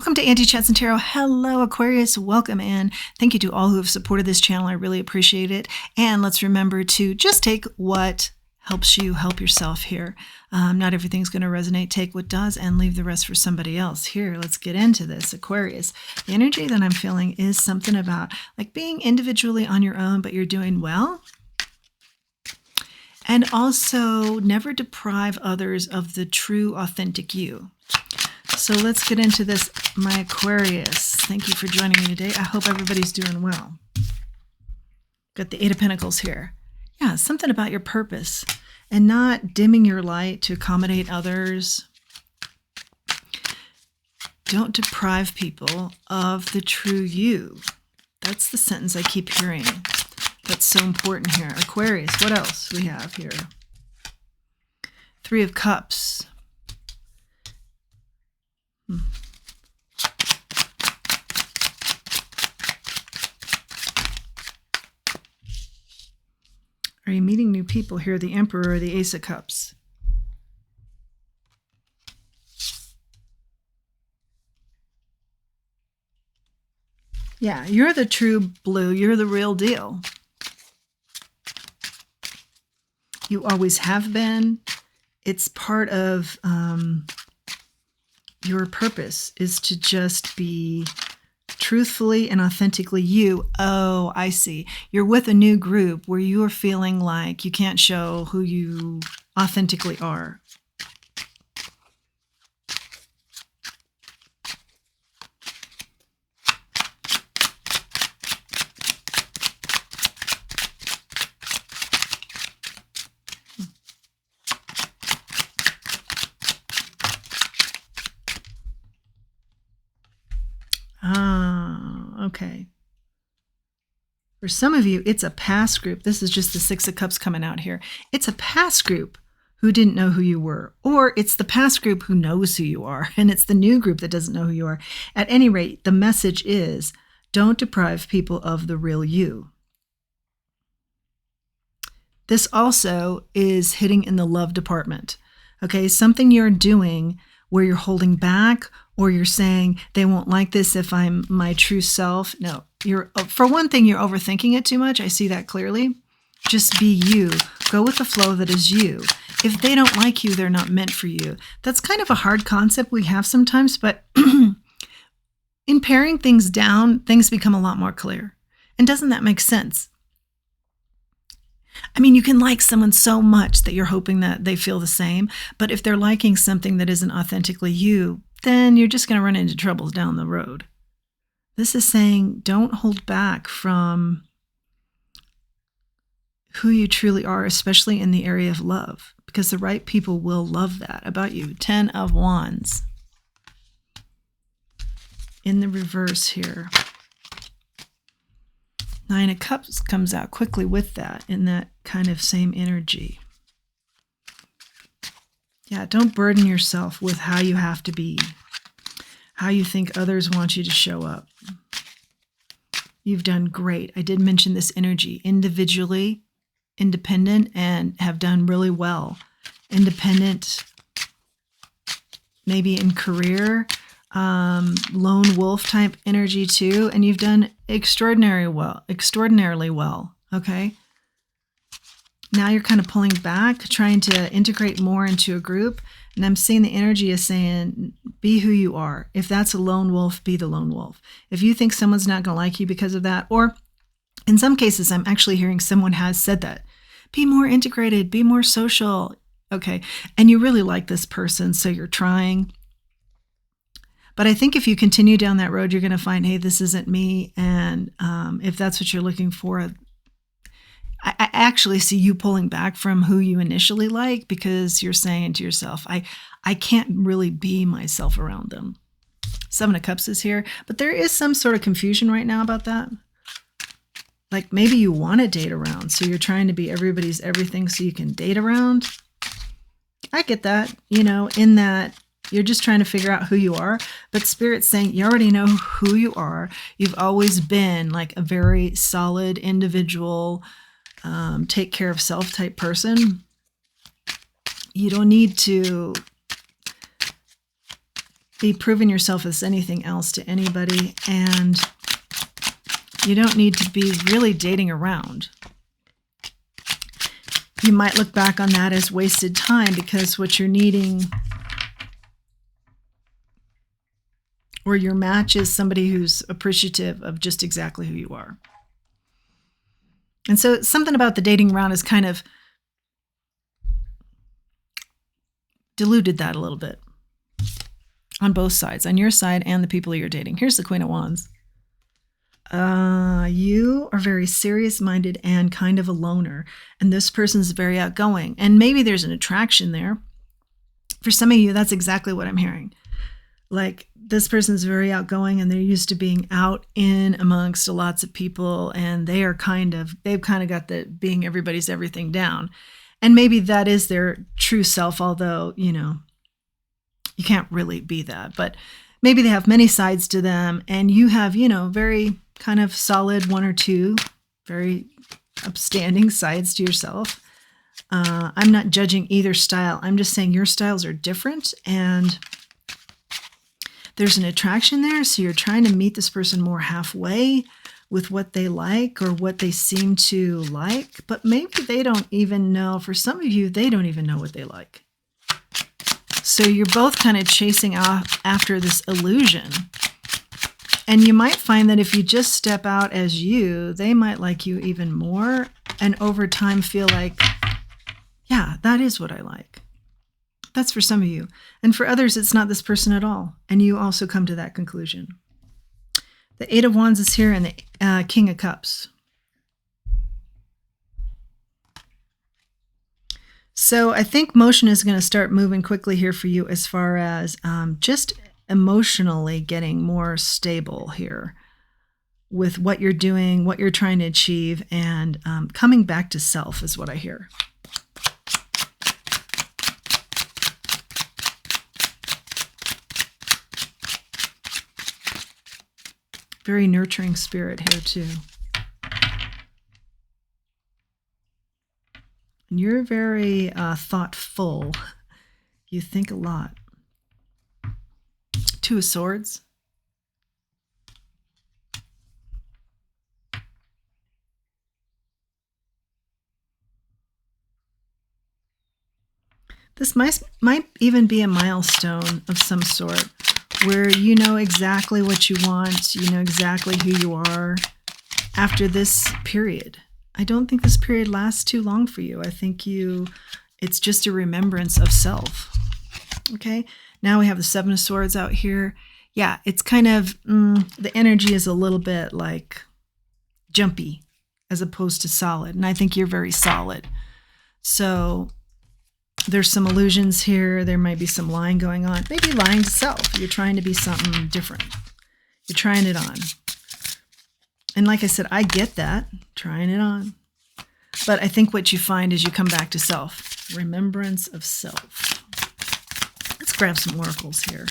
Welcome to Auntie Chats and Tarot. Hello, Aquarius. Welcome in. Thank you to all who have supported this channel. I really appreciate it. And let's remember to just take what helps you help yourself here. Not everything's going to resonate. Take what does and leave the rest for somebody else. Here, let's get into this, Aquarius. The energy that I'm feeling is something about like being individually on your own, but you're doing well. And also never deprive others of the true, authentic you. So let's get into this, my Aquarius. Thank you for joining me today. I hope everybody's doing well. Got the Eight of Pentacles here. Yeah, something about your purpose and not dimming your light to accommodate others. Don't deprive people of the true you. That's the sentence I keep hearing. That's so important here. Aquarius, what else we have here? Three of Cups. Are you meeting new people here? The Emperor or the Ace of Cups? Yeah, you're the true blue. You're the real deal. You always have been. It's part of your purpose is to just be truthfully and authentically you. Oh, I see. You're with a new group where you are feeling like you can't show who you authentically are. Okay. For some of you, it's a past group. This is just the Six of Cups coming out here. It's a past group who didn't know who you were, or it's the past group who knows who you are, and it's the new group that doesn't know who you are. At any rate, the message is don't deprive people of the real you. This also is hitting in the love department. Okay, something you're doing where you're holding back, or you're saying they won't like this if I'm my true self. No, for one thing, you're overthinking it too much. I see that clearly. Just be you. Go with the flow that is you. If they don't like you, they're not meant for you. That's kind of a hard concept we have sometimes, but in paring things down, things become a lot more clear. And doesn't that make sense? I mean, you can like someone so much that you're hoping that they feel the same, but if they're liking something that isn't authentically you, then you're just going to run into troubles down the road. This is saying don't hold back from who you truly are, especially in the area of love, because the right people will love that about you. 10 of Wands. In the reverse here. 9 of Cups comes out quickly with that, in that kind of same energy. Yeah, don't burden yourself with how you have to be, how you think others want you to show up. You've done great. I did mention this energy. Individually, independent, and have done really well. Independent, maybe in career, lone wolf type energy too, and you've done extraordinarily well, okay? Now you're kind of pulling back, trying to integrate more into a group, and I'm seeing the energy is saying, be who you are. If that's a lone wolf, be the lone wolf. If you think someone's not going to like you because of that, or in some cases, I'm actually hearing someone has said that, be more integrated, be more social, okay? And you really like this person, so you're trying. But I think if you continue down that road, you're going to find, hey, this isn't me. And if that's what you're looking for, I actually see you pulling back from who you initially like, because you're saying to yourself, I can't really be myself around them. 7 of Cups is here, but there is some sort of confusion right now about that. Like maybe you want to date around, so you're trying to be everybody's everything so you can date around. I get that, in that you're just trying to figure out who you are, but Spirit's saying you already know who you are. You've always been like a very solid individual, take care of self type person. You don't need to be proving yourself as anything else to anybody, and you don't need to be really dating around. You might look back on that as wasted time because what you're needing or your match is somebody who's appreciative of just exactly who you are. And so something about the dating around is kind of diluted that a little bit on both sides, on your side and the people you're dating. Here's the Queen of Wands. You are very serious-minded and kind of a loner, and this person's very outgoing, and maybe there's an attraction there. For some of you, that's exactly what I'm hearing. Like, this person's very outgoing, and they're used to being out in amongst lots of people, and they've kind of got the being everybody's everything down. And maybe that is their true self, although, you can't really be that. But maybe they have many sides to them, and you have, very kind of solid one or two very upstanding sides to yourself. I'm not judging either style. I'm just saying your styles are different, and there's an attraction there. So you're trying to meet this person more halfway with what they like or what they seem to like, but maybe they don't even know. For some of you, they don't even know what they like. So you're both kind of chasing after this illusion. And you might find that if you just step out as you, they might like you even more. And over time feel like, yeah, that is what I like. That's for some of you. And for others, it's not this person at all. And you also come to that conclusion. The Eight of Wands is here and the King of Cups. So I think motion is going to start moving quickly here for you as far as just emotionally getting more stable here with what you're doing, what you're trying to achieve, and coming back to self is what I hear. Very nurturing spirit here too. And you're very thoughtful. You think a lot. Two of Swords. This might even be a milestone of some sort where you know exactly what you want, you know exactly who you are after this period. I don't think this period lasts too long for you. I think it's just a remembrance of self. Okay, now we have the Seven of Swords out here. Yeah, it's kind of, the energy is a little bit like jumpy as opposed to solid. And I think you're very solid. So there's some illusions here. There might be some lying going on. Maybe lying to self. You're trying to be something different. You're trying it on. And like I said, I get that, trying it on. But I think what you find is you come back to self. Remembrance of self. Let's grab some oracles here.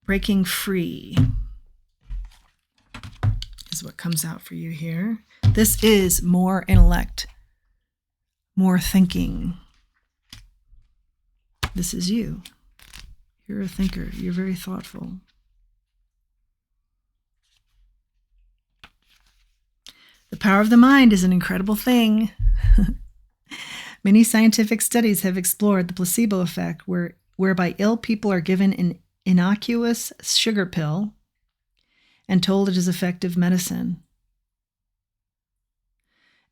Breaking free is what comes out for you here. This is more intellect, more thinking. This is you. You're a thinker. You're very thoughtful. The power of the mind is an incredible thing. Many scientific studies have explored the placebo effect, whereby ill people are given an innocuous sugar pill and told it is effective medicine.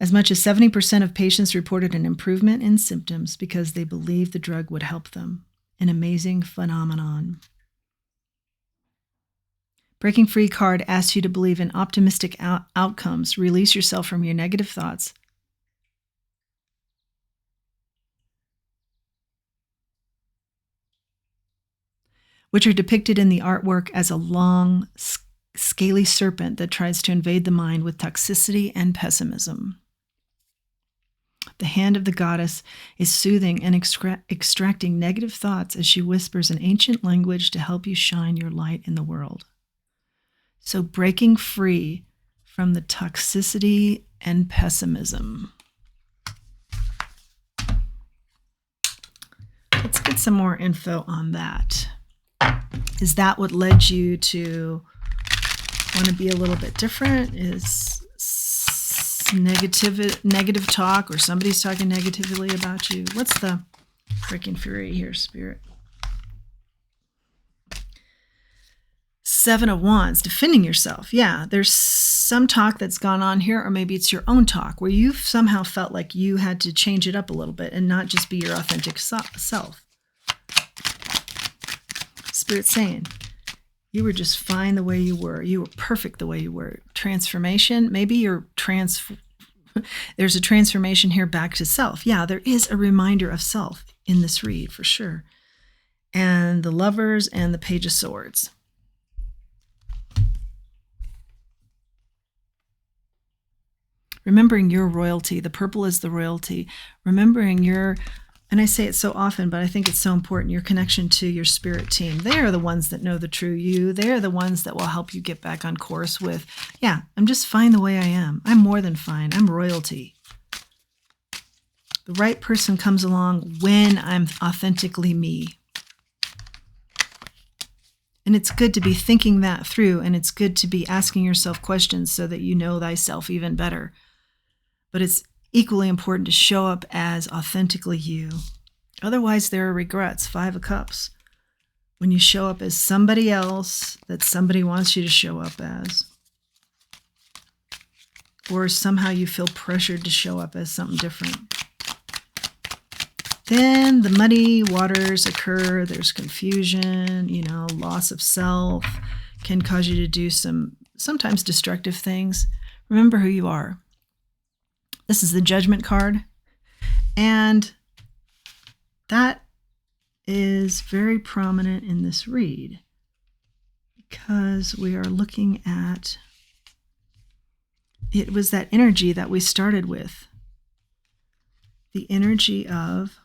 As much as 70% of patients reported an improvement in symptoms because they believed the drug would help them. An amazing phenomenon. Breaking Free card asks you to believe in optimistic outcomes. Release yourself from your negative thoughts. Which are depicted in the artwork as a long, scaly serpent that tries to invade the mind with toxicity and pessimism. The hand of the goddess is soothing and extracting negative thoughts as she whispers an ancient language to help you shine your light in the world. So breaking free from the toxicity and pessimism. Let's get some more info on that. Is that what led you to want to be a little bit different? Is negative talk, or somebody's talking negatively about you? What's the freaking fury here, Spirit? Seven of Wands, defending yourself. Yeah, there's some talk that's gone on here, or maybe it's your own talk where you've somehow felt like you had to change it up a little bit and not just be your authentic self. Spirit's saying, you were just fine the way you were. You were perfect the way you were. Transformation, maybe there's a transformation here back to self. Yeah, there is a reminder of self in this read for sure. And the Lovers and the Page of Swords. Remembering your royalty. The purple is the royalty. Remembering your, and I say it so often, but I think it's so important, your connection to your spirit team. They are the ones that know the true you. They are the ones that will help you get back on course with, yeah, I'm just fine the way I am. I'm more than fine. I'm royalty. The right person comes along when I'm authentically me. And it's good to be thinking that through, and it's good to be asking yourself questions so that you know thyself even better. But it's equally important to show up as authentically you. Otherwise, there are regrets. 5 of Cups. When you show up as somebody else that somebody wants you to show up as. Or somehow you feel pressured to show up as something different. Then the muddy waters occur. There's confusion, loss of self can cause you to do sometimes destructive things. Remember who you are. This is the Judgment card. And that is very prominent in this read because we are looking at, it was that energy that we started with. The energy of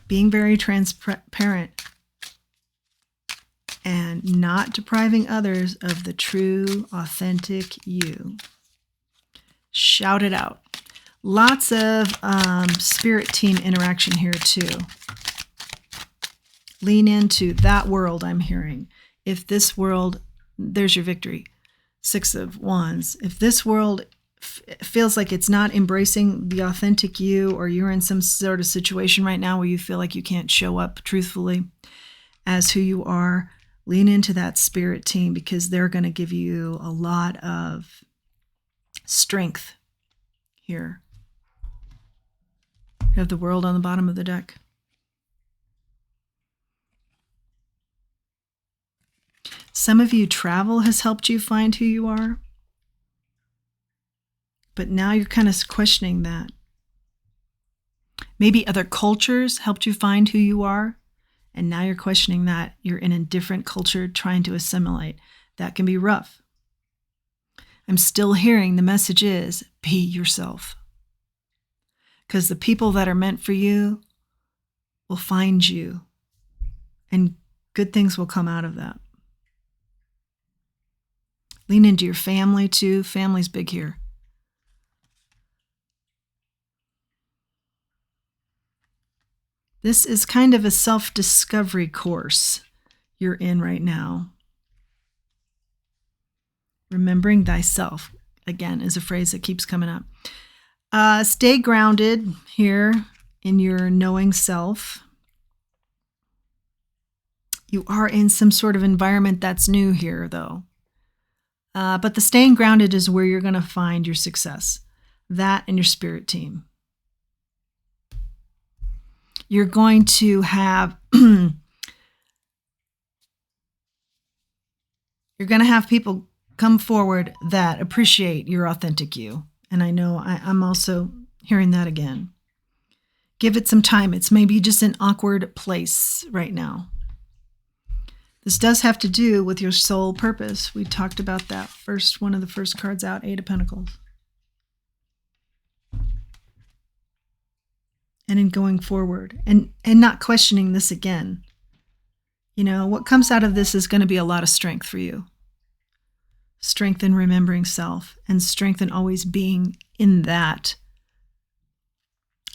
being very transparent and not depriving others of the true, authentic you. Shout it out. Lots of spirit team interaction here too. Lean into that world I'm hearing. If this world, there's your victory. 6 of Wands. If this world feels like it's not embracing the authentic you, or you're in some sort of situation right now where you feel like you can't show up truthfully as who you are, lean into that spirit team because they're going to give you a lot of strength here. You have the World on the bottom of the deck. Some of you, travel has helped you find who you are. But now you're kind of questioning that. Maybe other cultures helped you find who you are. And now you're questioning that. You're in a different culture trying to assimilate. That can be rough. I'm still hearing the message is be yourself. Because the people that are meant for you will find you. And good things will come out of that. Lean into your family too. Family's big here. This is kind of a self-discovery course you're in right now. Remembering thyself, again, is a phrase that keeps coming up. Stay grounded here in your knowing self. You are in some sort of environment that's new here, though. But the staying grounded is where you're going to find your success. That and your spirit team. You're going to have you're going to have people come forward that appreciate your authentic you. And I know I'm also hearing that again. Give it some time. It's maybe just an awkward place right now. This does have to do with your soul purpose. We talked about that one of the first cards out, 8 of Pentacles. And in going forward and not questioning this again. What comes out of this is going to be a lot of strength for you. strength in remembering self, and strength in always being in that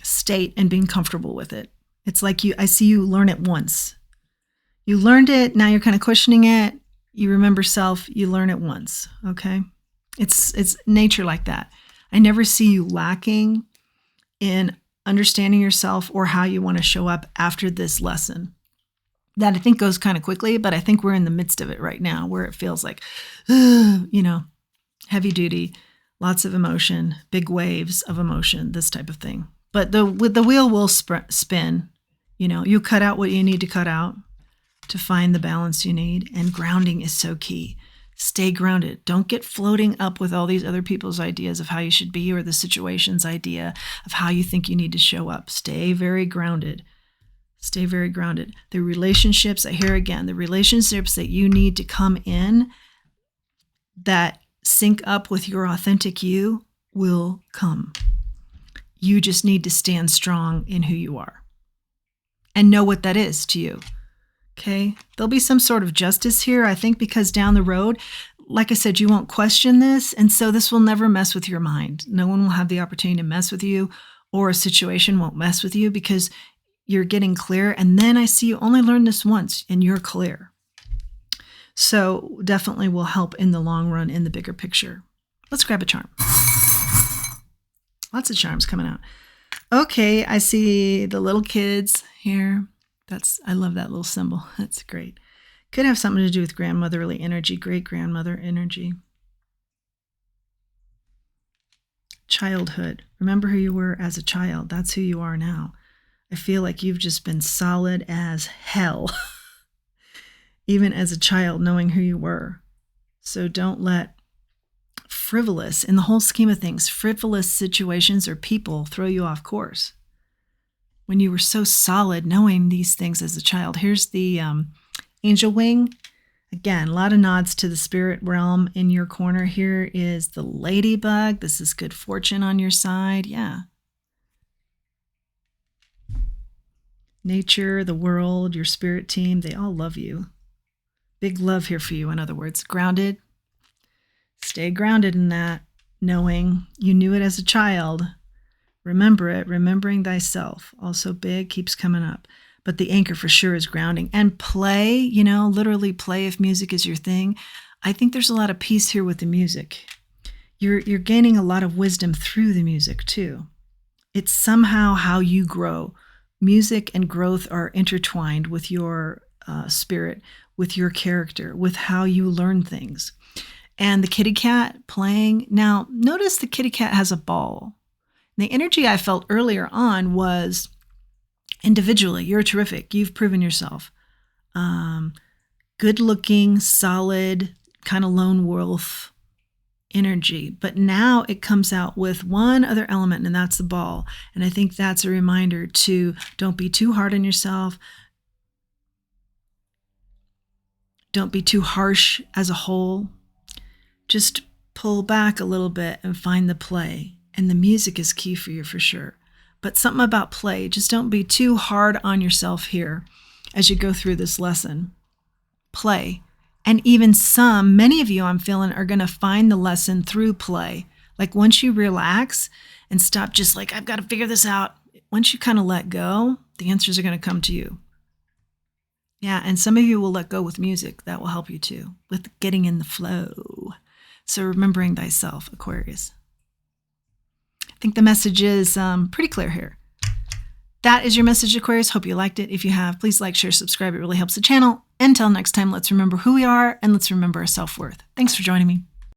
state and being comfortable with it. It's like I see you learn it once. You learned it, now you're kind of questioning it. You remember self, you learn it once, okay? It's nature like that. I never see you lacking in understanding yourself or how you want to show up after this lesson. That I think goes kind of quickly, but I think we're in the midst of it right now where it feels like, heavy duty, lots of emotion, big waves of emotion, this type of thing. But the wheel will spin. You cut out what you need to cut out to find the balance you need. And grounding is so key. Stay grounded. Don't get floating up with all these other people's ideas of how you should be or the situation's idea of how you think you need to show up. Stay very grounded. Stay very grounded. The relationships that you need to come in that sync up with your authentic you will come. You just need to stand strong in who you are and know what that is to you. Okay? There'll be some sort of justice here, I think, because down the road, like I said, you won't question this. And so this will never mess with your mind. No one will have the opportunity to mess with you, or a situation won't mess with you because you're getting clear. And then I see you only learn this once and you're clear. So definitely will help in the long run in the bigger picture. Let's grab a charm. Lots of charms coming out. Okay, I see the little kids here. I love that little symbol. That's great. Could have something to do with grandmotherly energy, great-grandmother energy. Childhood. Remember who you were as a child. That's who you are now. I feel like you've just been solid as hell, even as a child, knowing who you were. So don't let frivolous, in the whole scheme of things, frivolous situations or people throw you off course. When you were so solid knowing these things as a child. Here's the angel wing. Again, a lot of nods to the spirit realm in your corner. Here is the ladybug. This is good fortune on your side. Yeah. Nature, the world, your spirit team, they all love you. Big love here for you, in other words. Grounded. Stay grounded in that, knowing you knew it as a child. Remember it, remembering thyself. Also big, keeps coming up. But the anchor for sure is grounding. And play, literally play if music is your thing. I think there's a lot of peace here with the music. You're gaining a lot of wisdom through the music too. It's somehow how you grow. Music and growth are intertwined with your spirit, with your character, with how you learn things. And the kitty cat playing. Now, notice the kitty cat has a ball. The energy I felt earlier on was individually, you're terrific. You've proven yourself. Good looking, solid, kind of lone wolf energy. But now it comes out with one other element, and that's the ball. And I think that's a reminder to don't be too hard on yourself. Don't be too harsh as a whole. Just pull back a little bit and find the play. And the music is key for you for sure. But something about play. Just don't be too hard on yourself here as you go through this lesson. Play. And even many of you I'm feeling are going to find the lesson through play. Like once you relax and stop just like, I've got to figure this out. Once you kind of let go, the answers are going to come to you. Yeah, and some of you will let go with music. That will help you too, with getting in the flow. So remembering thyself, Aquarius. I think the message is pretty clear here. That is your message, Aquarius. Hope you liked it. If you have, please like, share, subscribe. It really helps the channel. Until next time, let's remember who we are and let's remember our self-worth. Thanks for joining me.